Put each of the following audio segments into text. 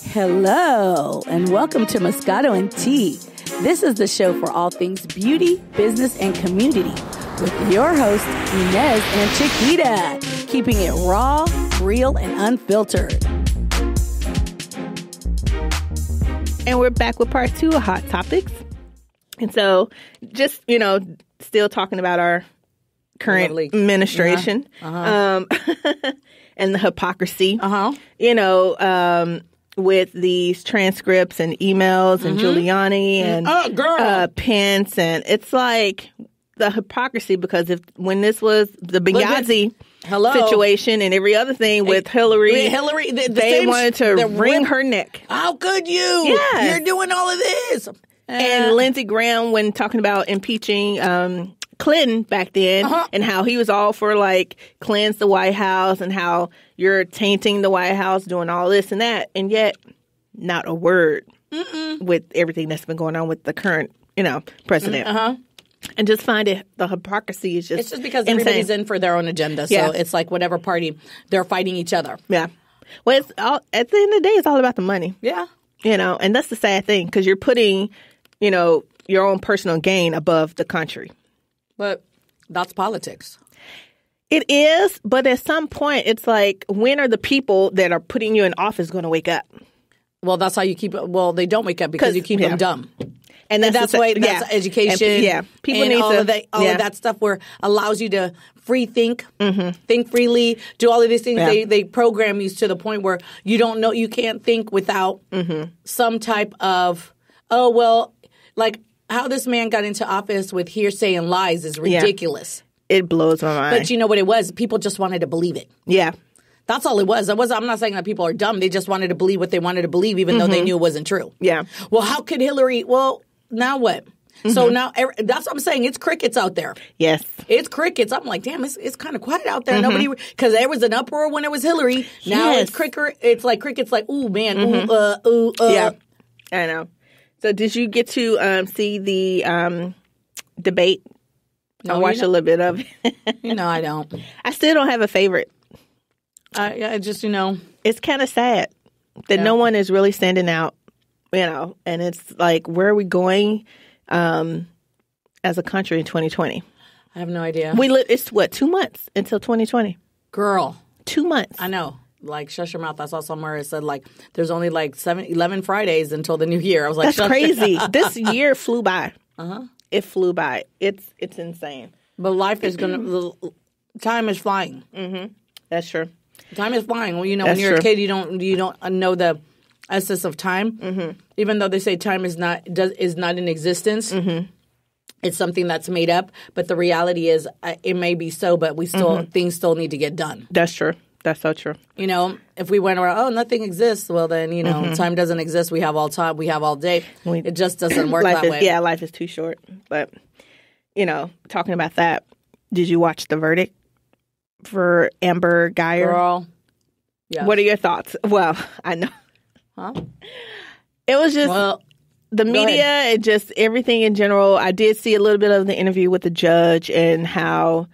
Hello, and welcome to Moscato and Tea. This is the show for all things beauty, business, and community with your hosts, Inez and Chiquita, keeping it raw, real, and unfiltered. And we're back with part 2 of Hot Topics. And so just, still talking about our current administration and the hypocrisy, with these transcripts and emails and Giuliani and Pence. And it's like the hypocrisy because when this was the Benghazi situation and every other thing with Hillary, they wanted to wring her neck. How could you? Yes. You're doing all of this. And Lindsey Graham, when talking about impeaching Clinton back then and how he was all for cleanse the White House and how you're tainting the White House, doing all this and that. And yet not a word with everything that's been going on with the current, president. And just find the hypocrisy is just It's just because insane. everybody's in for their own agenda. So it's like whatever party, they're fighting each other. Yeah. Well, at the end of the day, it's all about the money. Yeah. And that's the sad thing because you're putting, your own personal gain above the country. But that's politics. It is, but at some point, it's like, when are the people that are putting you in office going to wake up? Well, that's how you keep it. Well, they don't wake up because you keep them dumb. And that's education. And, people and need all of that stuff where allows you to free think freely, do all of these things. Yeah. They program you to the point where you don't know, you can't think without some type of, how this man got into office with hearsay and lies is ridiculous. It blows my mind. But you know what it was? People just wanted to believe it. Yeah. That's all it was. I'm not saying that people are dumb. They just wanted to believe what they wanted to believe, even though they knew it wasn't true. Yeah. Well, how could Hillary? Well, now what? So now that's what I'm saying. It's crickets out there. Yes. It's crickets. I'm like, damn, it's kind of quiet out there. Nobody, because there was an uproar when it was Hillary. Now it's cricket. It's like crickets. Like, ooh, man, Yeah, I know. So did you get to see the debate? No, I watched a little bit of it. No, I don't. I still don't have a favorite. I just, It's kind of sad that no one is really standing out, and it's like, where are we going as a country in 2020? I have no idea. It's 2 months until 2020. Girl. 2 months. I know. Shush your mouth. I saw somewhere it said, there's only 11 Fridays until the new year. I was like, that's crazy. This year flew by. It flew by. It's insane. But life is time is flying. That's true. Time is flying. Well, when you're a kid, you don't know the essence of time. Even though they say time is not in existence. It's something that's made up. But the reality is, it may be so, but things still need to get done. That's true. That's so true. If we went around, nothing exists, well then, time doesn't exist. We have all time. We have all day. It just doesn't work that way. Yeah, life is too short. But, talking about that, did you watch the verdict for Amber Guyger? Girl. Yes. What are your thoughts? Well, I know. Huh? It was just the media and just everything in general. I did see a little bit of the interview with the judge and how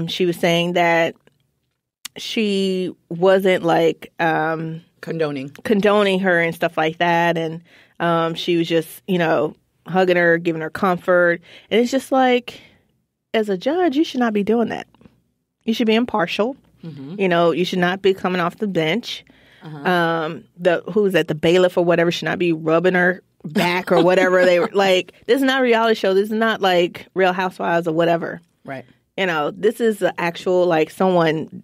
she was saying that she wasn't condoning her and stuff like that. And she was just, hugging her, giving her comfort. And it's just like, as a judge, you should not be doing that. You should be impartial. You should not be coming off the bench. The bailiff or whatever should not be rubbing her back or whatever. They were like, this is not a reality show. This is not like Real Housewives or whatever. Right. This is the actual, someone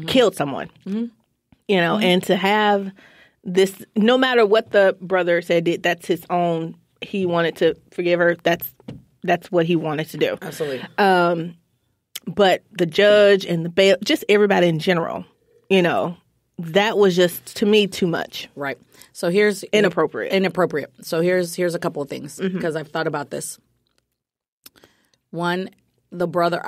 killed someone, and to have this, no matter what the brother said, that's his own, he wanted to forgive her. That's what he wanted to do. Absolutely. But the judge and the bail, just everybody in general, that was just, to me, too much. Right. So here's inappropriate. So here's a couple of things because I've thought about this. One, the brother,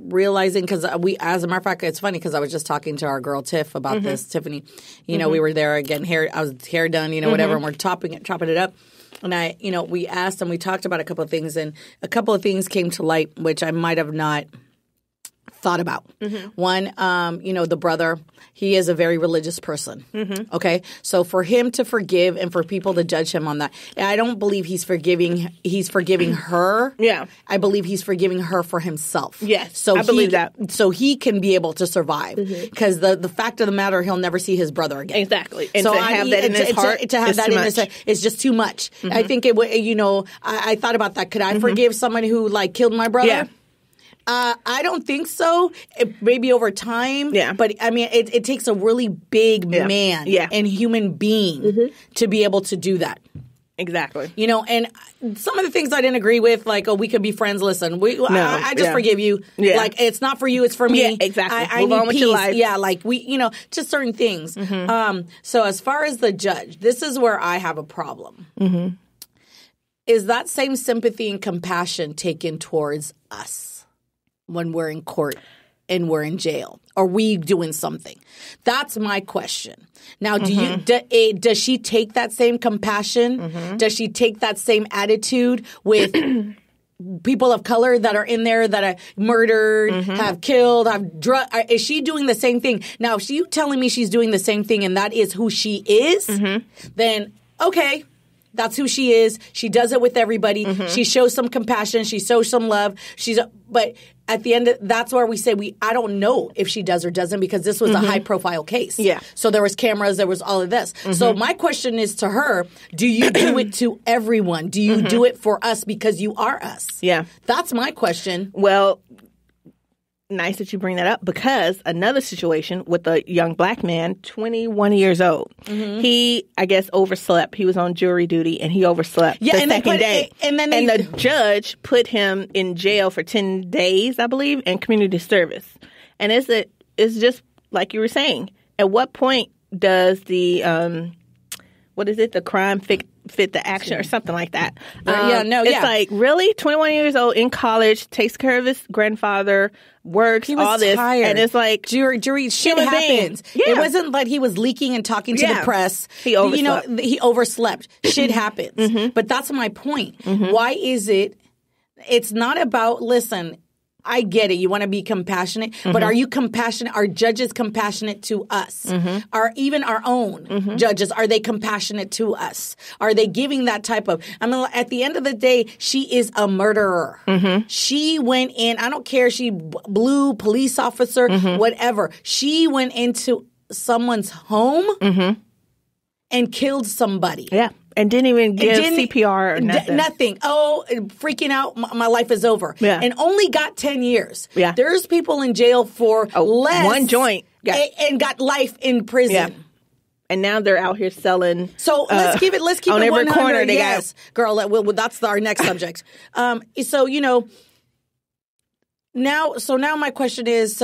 realizing, because as a matter of fact, it's funny because I was just talking to our girl Tiff about this, Tiffany. We were there getting hair, I was hair done, whatever, and we're chopping it up. And we asked and we talked about a couple of things, and a couple of things came to light, which I might have not thought about. One, the brother, he is a very religious person. Okay? So for him to forgive and for people to judge him on that, I don't believe he's forgiving her. Yeah. I believe he's forgiving her for himself. Yes, so I believe that. So he can be able to survive. Because the fact of the matter, he'll never see his brother again. Exactly. And so to have that in his heart, to have that in his heart, it's just too much. I think it would, I thought about that. Could I forgive someone who killed my brother? Yeah. I don't think so. Maybe over time. Yeah. But I mean, it takes a really big man and human being to be able to do that. Exactly. And some of the things I didn't agree with, we could be friends. Listen, I just forgive you. Yeah. It's not for you, it's for me. Yeah, exactly. I Move need on with peace. your life. Yeah, just certain things. So as far as the judge, this is where I have a problem. Is that same sympathy and compassion taken towards us when we're in court and we're in jail? Are we doing something? That's my question. Now, does she take that same compassion? Does she take that same attitude with people of color that are in there that are murdered, have killed, have drug? Is she doing the same thing? Now, if you telling me she's doing the same thing and that is who she is, then okay. That's who she is. She does it with everybody. She shows some compassion. She shows some love. But at the end, that's where we say I don't know if she does or doesn't because this was a high profile case. Yeah. So there was cameras. There was all of this. So my question is to her: do you do it to everyone? Do you do it for us because you are us? Yeah. That's my question. Well, nice that you bring that up because another situation with a young black man, 21 years old. He, I guess, overslept. He was on jury duty and he overslept the second day. And the judge put him in jail for 10 days, I believe, and community service. And it's just like you were saying. At what point does the the crime fit the action or something like that? It's like, really? 21 years old, in college, takes care of his grandfather, works, all this. Tired. And it's like, jury shit happens. Yeah. It wasn't like he was leaking and talking to the press. He overslept. He overslept. Shit happens. But that's my point. Why is it? It's not about, listen, I get it. You want to be compassionate, but are you compassionate? Are judges compassionate to us? Are even our own judges, are they compassionate to us? Are they giving that type of, at the end of the day, she is a murderer. She went in, I don't care, she blew police officer, whatever. She went into someone's home and killed somebody. Yeah. And didn't even give CPR or nothing. Nothing. Oh, freaking out. My life is over. Yeah. And only got 10 years. Yeah. There's people in jail for less. One joint. And got life in prison. Yeah. And now they're out here selling. So let's keep it on every 100. corner. They got. Girl, that's our next subject. So, now my question is,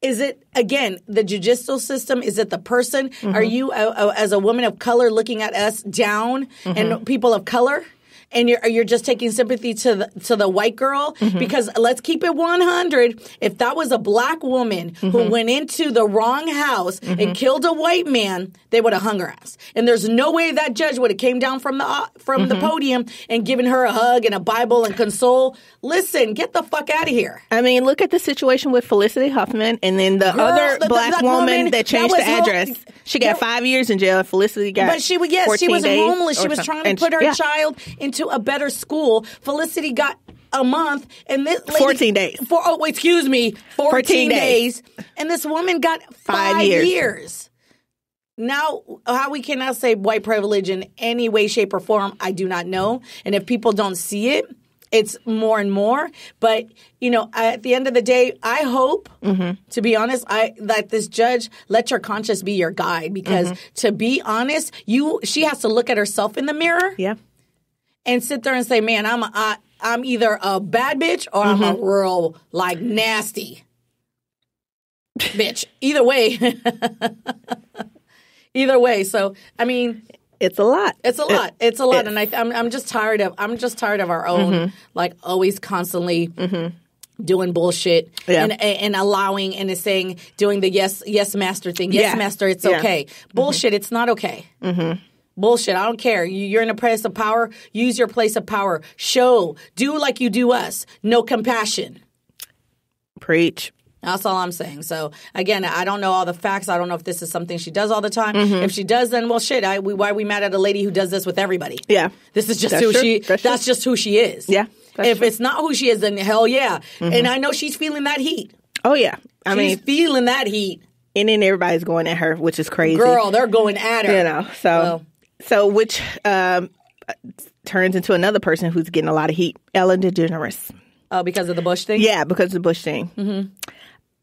is it, again, the judicial system? Is it the person? Are you, as a woman of color, looking at us down and people of color? And you're just taking sympathy to the white girl? Because let's keep it 100. If that was a black woman who went into the wrong house and killed a white man, they would have hung her ass. And there's no way that judge would have came down from the podium and given her a hug and a Bible and console. Listen, get the fuck out of here. I mean, look at the situation with Felicity Huffman and then the other black woman that changed the address. She got 5 years in jail. Felicity got 14 days. But she was homeless. She was trying to put her child into a better school. Felicity got a month, and this lady, 14 days. 14 days. And this woman got 5 years. Now, how we cannot say white privilege in any way, shape, or form, I do not know. And if people don't see it, it's more and more. But, at the end of the day, I hope, to be honest, that this judge, let your conscience be your guide. Because to be honest, she has to look at herself in the mirror. Yeah. And sit there and say, man, I'm either a bad bitch or I'm a real, nasty bitch. Either way. Either way. So, I mean, it's a lot. It's a lot. And I'm just tired of our own, always constantly doing bullshit and allowing and saying, doing the yes master thing. Yes, master, it's okay. Bullshit, it's not okay. Bullshit. I don't care. You're in a place of power. Use your place of power. Do like you do us. No compassion. Preach. That's all I'm saying. So, again, I don't know all the facts. I don't know if this is something she does all the time. If she does, then, well, shit, why are we mad at a lady who does this with everybody? Yeah. This is just that's just who she is. Yeah. If it's not who she is, then hell yeah. And I know she's feeling that heat. Oh, yeah. She's feeling that heat. And then everybody's going at her, which is crazy. Girl, they're going at her. You know, so which turns into another person who's getting a lot of heat, Ellen DeGeneres. Oh, because of the Bush thing? Yeah, because of the Bush thing.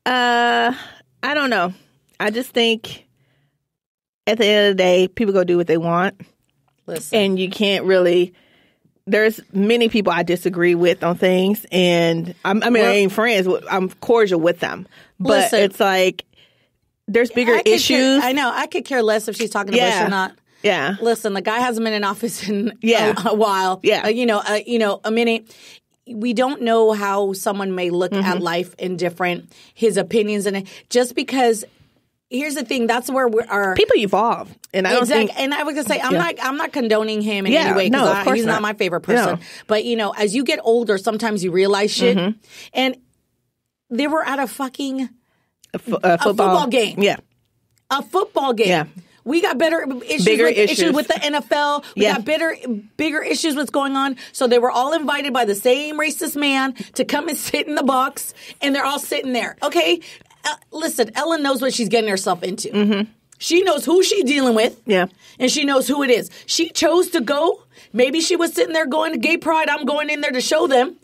I don't know. I just think at the end of the day, people go do what they want. Listen. And you can't really... There's many people I disagree with on things, and I ain't friends. I'm cordial with them. But it's like, there's bigger issues. I know. I could care less if she's talking to Bush or not. Yeah. Listen, the guy hasn't been in office in a while. Yeah. A minute. We don't know how someone may look at life in his opinions. And just because, here's the thing, that's where people evolve. And I don't think. And I was going to say, I'm not condoning him in any way because he's not my favorite person. No. But, as you get older, sometimes you realize shit. And they were at a fucking football game. Yeah. A football game. Yeah. We got bigger issues with the NFL. We got bigger issues with what's going on. So they were all invited by the same racist man to come and sit in the box, and they're all sitting there. Okay, listen, Ellen knows what she's getting herself into. She knows who she's dealing with. Yeah, and she knows who it is. She chose to go. Maybe she was sitting there going to gay pride. I'm going in there to show them,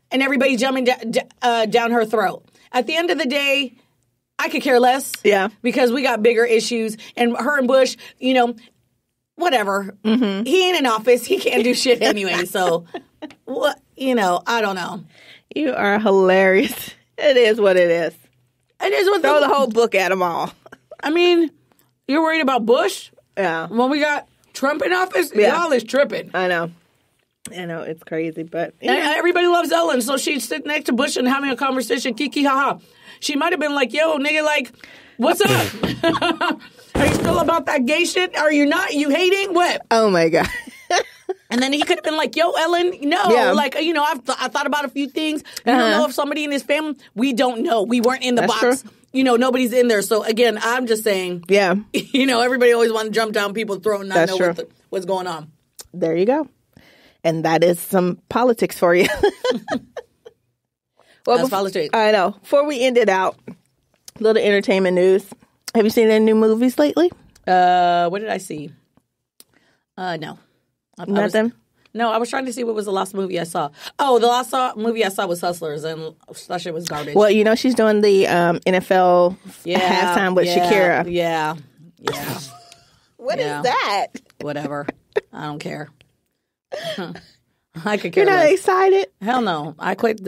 and everybody jumping down her throat. At the end of the day, I could care less. Yeah. Because we got bigger issues. And her and Bush, whatever. He ain't in office. He can't do shit anyway. So, what? I don't know. You are hilarious. It is what it is. It is what Throw the whole book at them all. I mean, you're worried about Bush? Yeah. When we got Trump in office? Yeah. Y'all is tripping. I know. It's crazy, but... Everybody loves Ellen, so she's sitting next to Bush and having a conversation, kiki ha-ha. She might have been like, yo, nigga, like, what's up? Are you still about that gay shit? Are you not? You hating? What? Oh, my God. And then he could have been like, yo, Ellen, no. Yeah. Like, I thought about a few things. You don't know if somebody in his family, we don't know. We weren't in the box. True. Nobody's in there. So, again, I'm just saying, everybody always want to jump down people's throat and not know what's going on. There you go. And that is some politics for you. Well, that's politics. I know. Before we end it out, a little entertainment news. Have you seen any new movies lately? What did I see? No. Nothing? I was trying to see what was the last movie I saw. Oh, the last movie I saw was Hustlers, and that shit was garbage. Well, she's doing the NFL halftime with Shakira. Yeah. What is that? Whatever. I don't care. I could care You're not less. Excited? Hell no. I quit.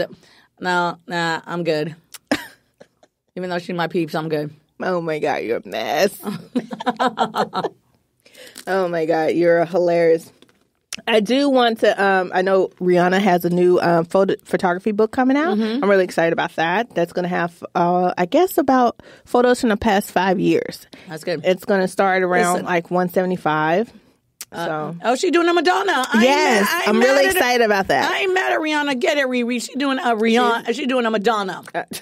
No, I'm good. Even though she's my peeps, I'm good. Oh, my God. You're a mess. Oh, my God. You're hilarious. I do want to, I know Rihanna has a new photography book coming out. I'm really excited about that. That's going to have, I guess, about photos from the past 5 years. That's good. It's going to start around 175. She's doing a Madonna. I'm really excited about that. I ain't mad at Rihanna. Get it, Riri. She's doing a Rihanna. She's doing a Madonna. But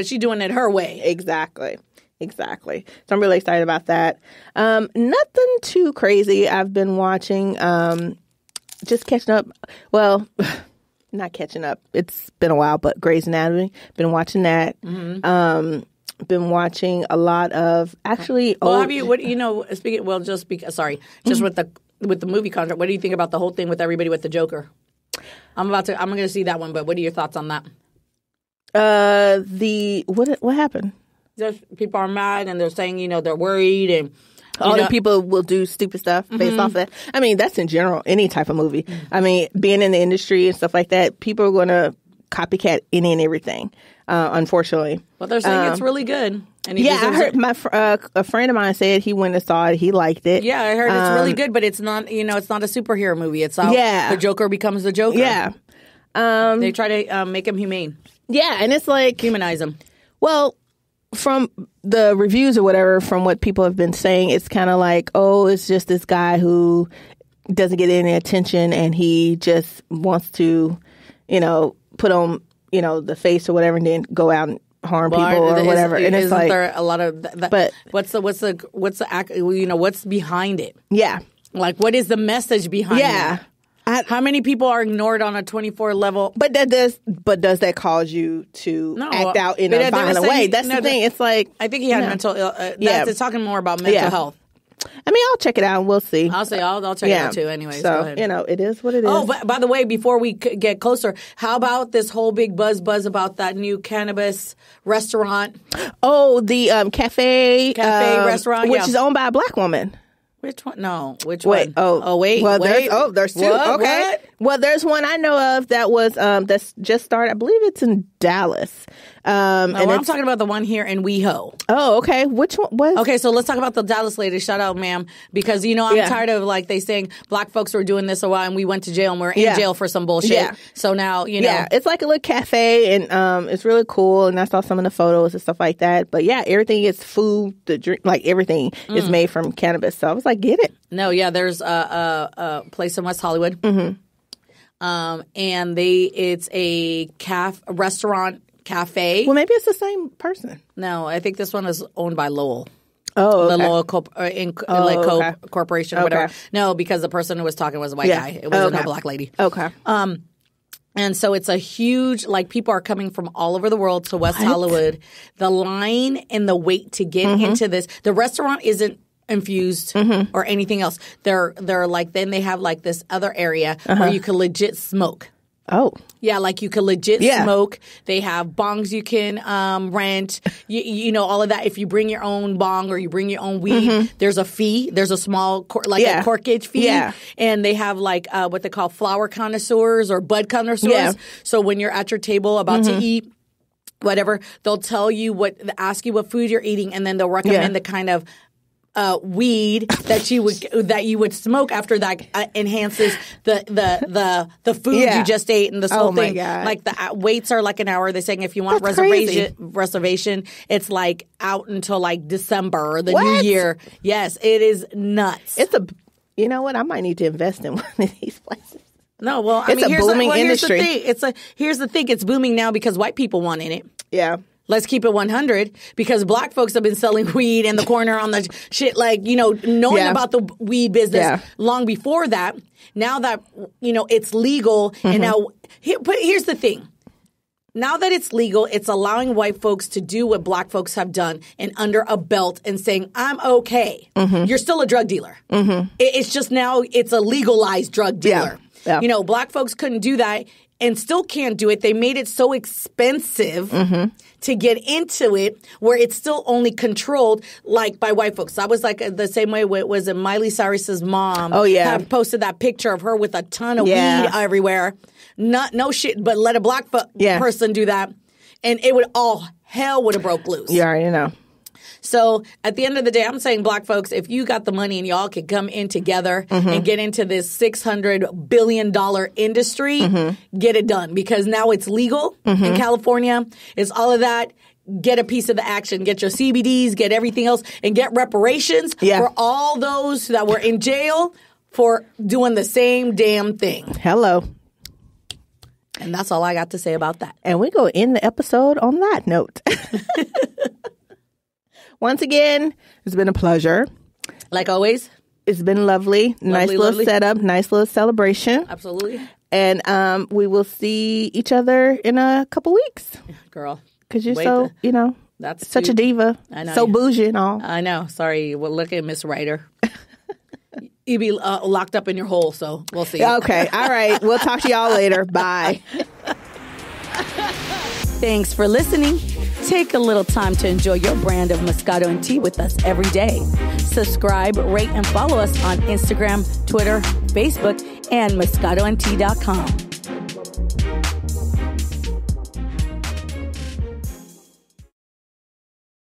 she's doing it her way. Exactly. So I'm really excited about that. Nothing too crazy. I've been watching, just catching up. Well, not catching up. It's been a while, but Grey's Anatomy. Been watching that. Been watching a lot of actually. Well, have you? What speaking? Well, just with the movie contract. What do you think about the whole thing with everybody with the Joker? I'm going to see that one. But what are your thoughts on that? What happened? Just people are mad and they're saying they're worried and. All the people will do stupid stuff based off that. I mean, that's in general, any type of movie. I mean, being in the industry and stuff like that, people are going to copycat any and everything, unfortunately. But they're saying it's really good. And I heard a friend of mine said he went and saw it. He liked it. Yeah, I heard it's really good, but it's not, it's not a superhero movie. It's how the Joker becomes the Joker. Yeah. They try to make him humane. Yeah, and it's like... Humanize him. Well... From the reviews or whatever, from what people have been saying, it's kind of like, it's just this guy who doesn't get any attention and he just wants to, put on, the face or whatever, and then go out and harm people or whatever. And it's like, there a lot of that, but what's behind it? Yeah. Like, what is the message behind it? How many people are ignored on a 24 level? But does that cause you to act out in a violent way? That's the thing. It's like, I think he had mental. It's talking more about mental health. I mean, I'll check it out and we'll see. I'll check it out too. Anyways, so go ahead. It is what it is. Oh, but by the way, before we get closer, how about this whole big buzz about that new cannabis restaurant? Oh, the cafe restaurant, which is owned by a black woman. Which one? No, which one? Wait. Well, there's two. What? Okay. What? Well, there's one I know of that was that's just started. I believe it's in Dallas. And I'm talking about the one here in WeHo. Oh, okay. Which one was? Okay, so let's talk about the Dallas lady. Shout out, ma'am, because I'm tired of they saying black folks were doing this a while and we went to jail and we're in jail for some bullshit. Yeah. So now it's like a little cafe and it's really cool. And I saw some of the photos and stuff like that. But yeah, everything is food, the drink, like everything is made from cannabis. So I was like, get it. No, yeah, there's a place in West Hollywood. Mm-hmm. And it's a restaurant cafe. Well, maybe it's the same person. No, I think this one is owned by Lowell. Oh, okay. The Lowell Corporation or whatever. No, because the person who was talking was a white guy. It wasn't a black lady. Okay. And so it's a huge, people are coming from all over the world to West Hollywood. The line and the wait to get into this. The restaurant isn't infused or anything else. They're then they have this other area where you can legit smoke. Oh. Yeah, you can legit smoke. They have bongs you can rent. You all of that. If you bring your own bong or you bring your own weed, there's a fee. There's a small a corkage fee. Yeah. And they have what they call flower connoisseurs or bud connoisseurs. Yeah. So when you're at your table about to eat, whatever, they'll tell you ask you what food you're eating, and then they'll recommend the kind of weed that you would smoke after that enhances the food you just ate and this whole thing. God. The waits are an hour. They're saying if you want reservation, it's out until December or the new year. Yes, it is nuts. It's you know what? I might need to invest in one of these places. No, well, it's a booming industry. Here's the thing. It's booming now because white people want in it. Yeah. Let's keep it 100 because black folks have been selling weed in the corner on the shit, knowing about the weed business long before that. Now that, it's legal. And now, here's the thing. Now that it's legal, it's allowing white folks to do what black folks have done and under a belt and saying, I'm okay. You're still a drug dealer. It's just now it's a legalized drug dealer. Yeah. Black folks couldn't do that. And still can't do it. They made it so expensive to get into it where it's still only controlled by white folks. I was the same way was it Miley Cyrus's mom. Oh, yeah. Had posted that picture of her with a ton of weed everywhere. No shit, but let a black person do that. And it would hell would have broke loose. You already know. So at the end of the day, I'm saying black folks, if you got the money and y'all could come in together and get into this $600 billion industry, get it done. Because now it's legal in California. It's all of that. Get a piece of the action. Get your CBDs, get everything else, and get reparations for all those that were in jail for doing the same damn thing. Hello. And that's all I got to say about that. And we go end the episode on that note. Once again, it's been a pleasure. Like always. It's been lovely. Nice little setup. Nice little celebration. Absolutely. And we will see each other in a couple weeks. Girl. Because you're that's such a diva. I know. So bougie and all. I know. Sorry. Well, look at Miss Ryder. You'd be locked up in your hole, so we'll see. Okay. All right. We'll talk to y'all later. Bye. Thanks for listening. Take a little time to enjoy your brand of Moscato and Tea with us every day. Subscribe, rate, and follow us on Instagram, Twitter, Facebook, and MoscatoandTea.com.